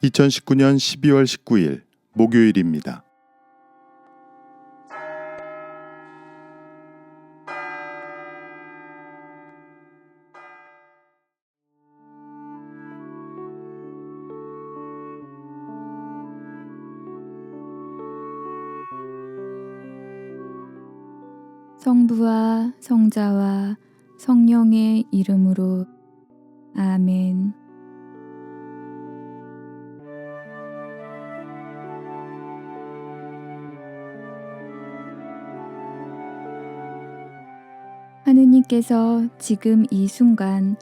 2019년 12월 19일 목요일입니다. 성부와 성자와 성령의 이름으로 아멘. 하느님께서 지금 이 순간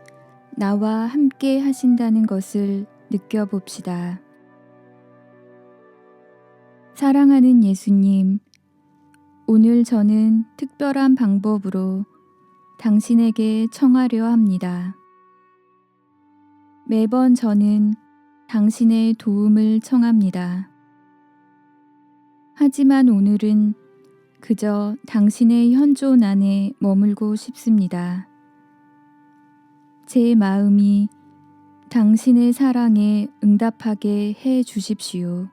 나와 함께 하신다는 것을 느껴봅시다. 사랑하는 예수님, 오늘 저는 특별한 방법으로 당신에게 청하려 합니다. 매번 저는 당신의 도움을 청합니다. 하지만 오늘은 그저 당신의 현존 안에 머물고 싶습니다. 제 마음이 당신의 사랑에 응답하게 해 주십시오.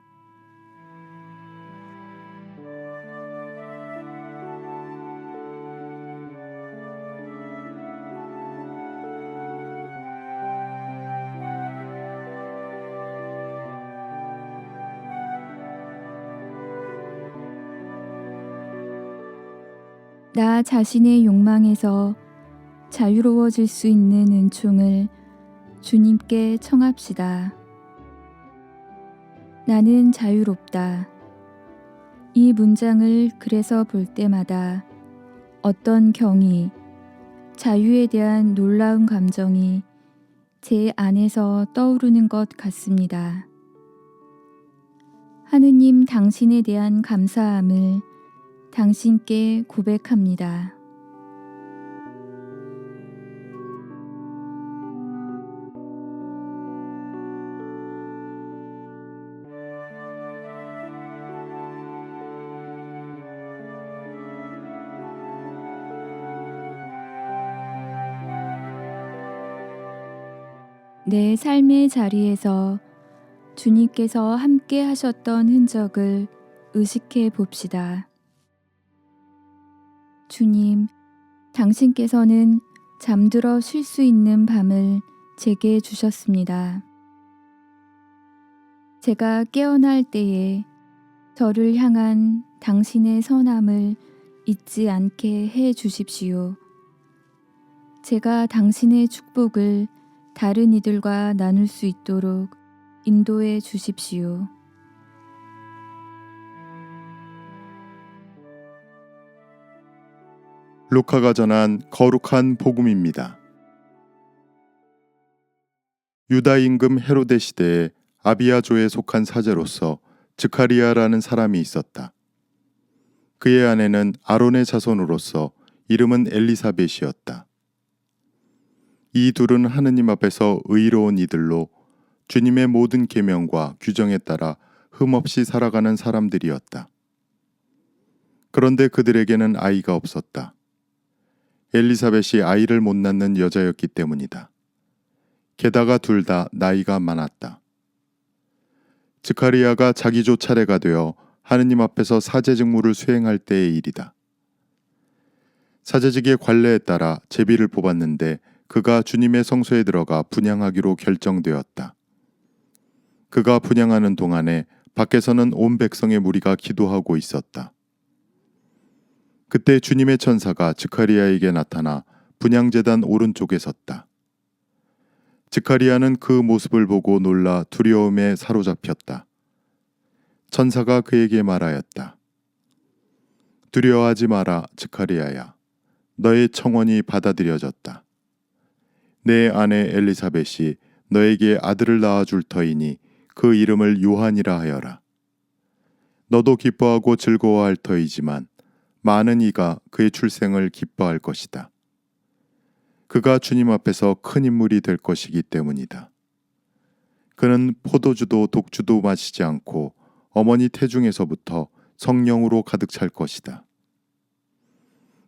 나 자신의 욕망에서 자유로워질 수 있는 은총을 주님께 청합시다. 나는 자유롭다. 이 문장을 그래서 볼 때마다 어떤 경이, 자유에 대한 놀라운 감정이 제 안에서 떠오르는 것 같습니다. 하느님, 당신에 대한 감사함을 당신께 고백합니다. 내 삶의 자리에서 주님께서 함께 하셨던 흔적을 의식해 봅시다. 주님, 당신께서는 잠들어 쉴 수 있는 밤을 제게 주셨습니다. 제가 깨어날 때에 저를 향한 당신의 선함을 잊지 않게 해 주십시오. 제가 당신의 축복을 다른 이들과 나눌 수 있도록 인도해 주십시오. 루카가 전한 거룩한 복음입니다. 유다 임금 헤로데 시대에 아비야조에 속한 사제로서 즈카리야라는 사람이 있었다. 그의 아내는 아론의 자손으로서 이름은 엘리사벳이었다. 이 둘은 하느님 앞에서 의로운 이들로 주님의 모든 계명과 규정에 따라 흠없이 살아가는 사람들이었다. 그런데 그들에게는 아이가 없었다. 엘리사벳이 아이를 못 낳는 여자였기 때문이다. 게다가 둘 다 나이가 많았다. 즈카리야가 자기조 차례가 되어 하느님 앞에서 사제 직무를 수행할 때의 일이다. 사제직의 관례에 따라 제비를 뽑았는데 그가 주님의 성소에 들어가 분향하기로 결정되었다. 그가 분향하는 동안에 밖에서는 온 백성의 무리가 기도하고 있었다. 그때 주님의 천사가 즈카리야에게 나타나 분향제단 오른쪽에 섰다. 즈카리야는 그 모습을 보고 놀라 두려움에 사로잡혔다. 천사가 그에게 말하였다. 두려워하지 마라, 즈카리야야. 너의 청원이 받아들여졌다. 내 아내 엘리사벳이 너에게 아들을 낳아줄 터이니 그 이름을 요한이라 하여라. 너도 기뻐하고 즐거워할 터이지만 많은 이가 그의 출생을 기뻐할 것이다. 그가 주님 앞에서 큰 인물이 될 것이기 때문이다. 그는 포도주도 독주도 마시지 않고 어머니 태중에서부터 성령으로 가득 찰 것이다.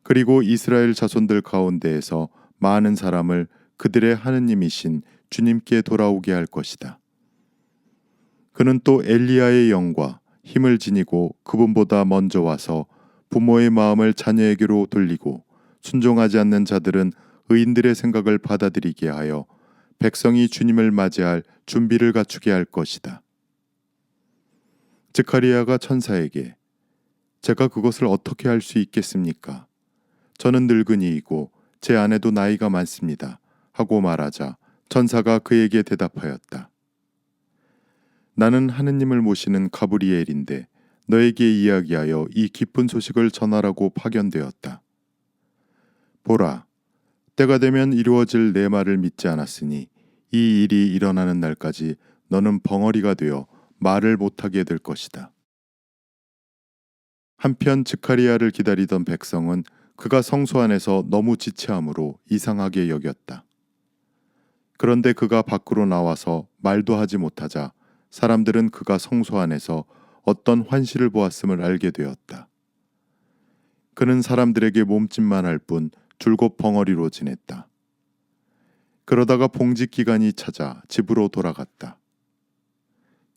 그리고 이스라엘 자손들 가운데에서 많은 사람을 그들의 하느님이신 주님께 돌아오게 할 것이다. 그는 또 엘리야의 영과 힘을 지니고 그분보다 먼저 와서 부모의 마음을 자녀에게로 돌리고 순종하지 않는 자들은 의인들의 생각을 받아들이게 하여 백성이 주님을 맞이할 준비를 갖추게 할 것이다. 스가랴가 천사에게 제가 그것을 어떻게 할 수 있겠습니까? 저는 늙은이이고 제 아내도 나이가 많습니다. 하고 말하자 천사가 그에게 대답하였다. 나는 하느님을 모시는 가브리엘인데 너에게 이야기하여 이 기쁜 소식을 전하라고 파견되었다. 보라, 때가 되면 이루어질 내 말을 믿지 않았으니 이 일이 일어나는 날까지 너는 벙어리가 되어 말을 못하게 될 것이다. 한편 스가랴를 기다리던 백성은 그가 성소 안에서 너무 지체함으로 이상하게 여겼다. 그런데 그가 밖으로 나와서 말도 하지 못하자 사람들은 그가 성소 안에서 어떤 환시를 보았음을 알게 되었다. 그는 사람들에게 몸짓만 할 뿐 줄곧 벙어리로 지냈다. 그러다가 봉직 기간이 찾아 집으로 돌아갔다.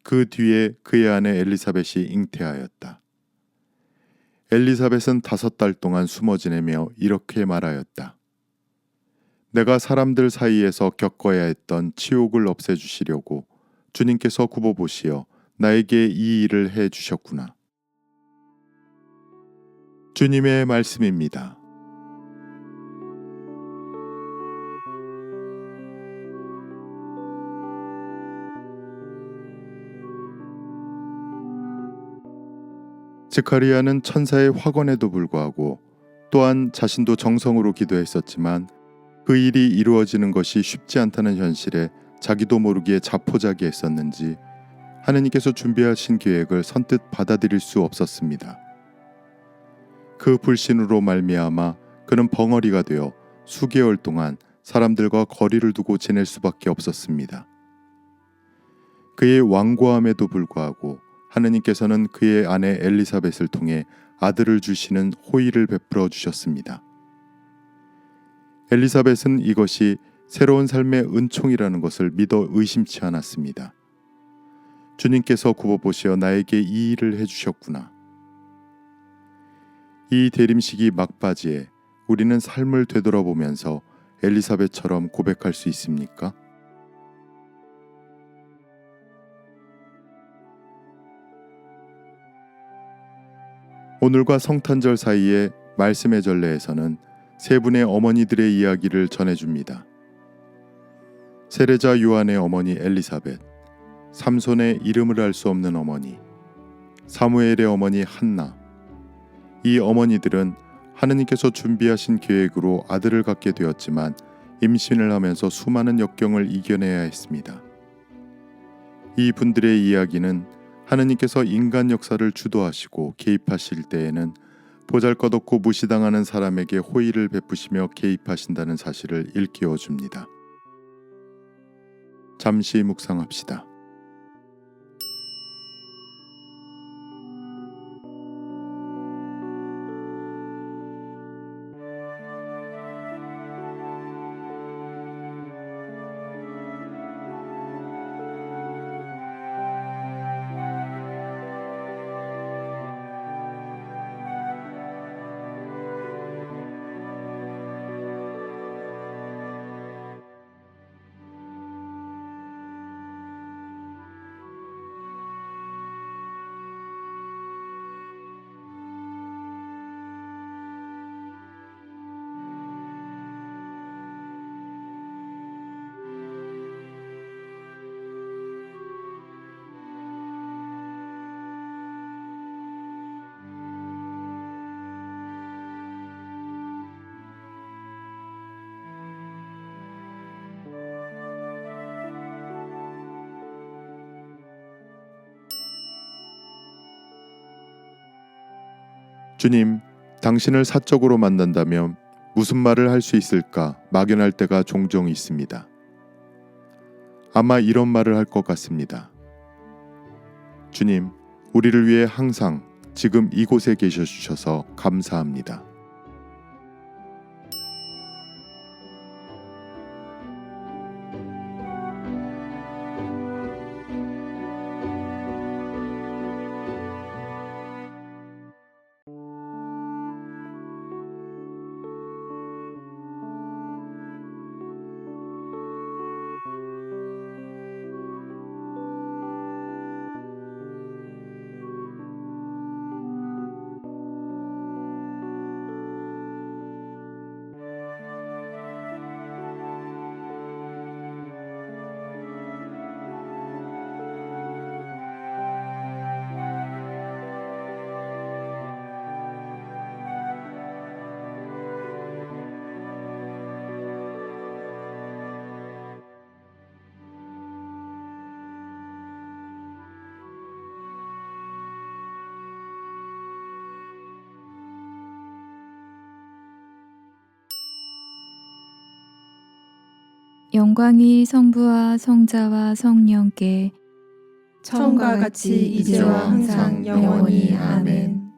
그 뒤에 그의 아내 엘리사벳이 잉태하였다. 엘리사벳은 5달 동안 숨어 지내며 이렇게 말하였다. 내가 사람들 사이에서 겪어야 했던 치욕을 없애주시려고 주님께서 굽어보시어 나에게 이 일을 해주셨구나. 주님의 말씀입니다. 스가랴는 천사의 확언에도 불구하고 또한 자신도 정성으로 기도했었지만 그 일이 이루어지는 것이 쉽지 않다는 현실에 자기도 모르게 자포자기했었는지 하느님께서 준비하신 계획을 선뜻 받아들일 수 없었습니다. 그 불신으로 말미암아 그는 벙어리가 되어 수개월 동안 사람들과 거리를 두고 지낼 수밖에 없었습니다. 그의 완고함에도 불구하고 하느님께서는 그의 아내 엘리사벳을 통해 아들을 주시는 호의를 베풀어 주셨습니다. 엘리사벳은 이것이 새로운 삶의 은총이라는 것을 믿어 의심치 않았습니다. 주님께서 굽어보시어 나에게 이 일을 해주셨구나. 이 대림식이 막바지에 우리는 삶을 되돌아보면서 엘리사벳처럼 고백할 수 있습니까? 오늘과 성탄절 사이에 말씀의 전례에서는 세 분의 어머니들의 이야기를 전해줍니다. 세례자 요한의 어머니 엘리사벳, 삼손의 이름을 알 수 없는 어머니, 사무엘의 어머니 한나. 이 어머니들은 하느님께서 준비하신 계획으로 아들을 갖게 되었지만 임신을 하면서 수많은 역경을 이겨내야 했습니다. 이 분들의 이야기는 하느님께서 인간 역사를 주도하시고 개입하실 때에는 보잘것없고 무시당하는 사람에게 호의를 베푸시며 개입하신다는 사실을 일깨워 줍니다. 잠시 묵상합시다. 주님, 당신을 사적으로 만난다면 무슨 말을 할 수 있을까 막연할 때가 종종 있습니다. 아마 이런 말을 할 것 같습니다. 주님, 우리를 위해 항상 지금 이곳에 계셔 주셔서 감사합니다. 영광이 성부와 성자와 성령께 처음과 같이 이제와 항상 영원히 아멘.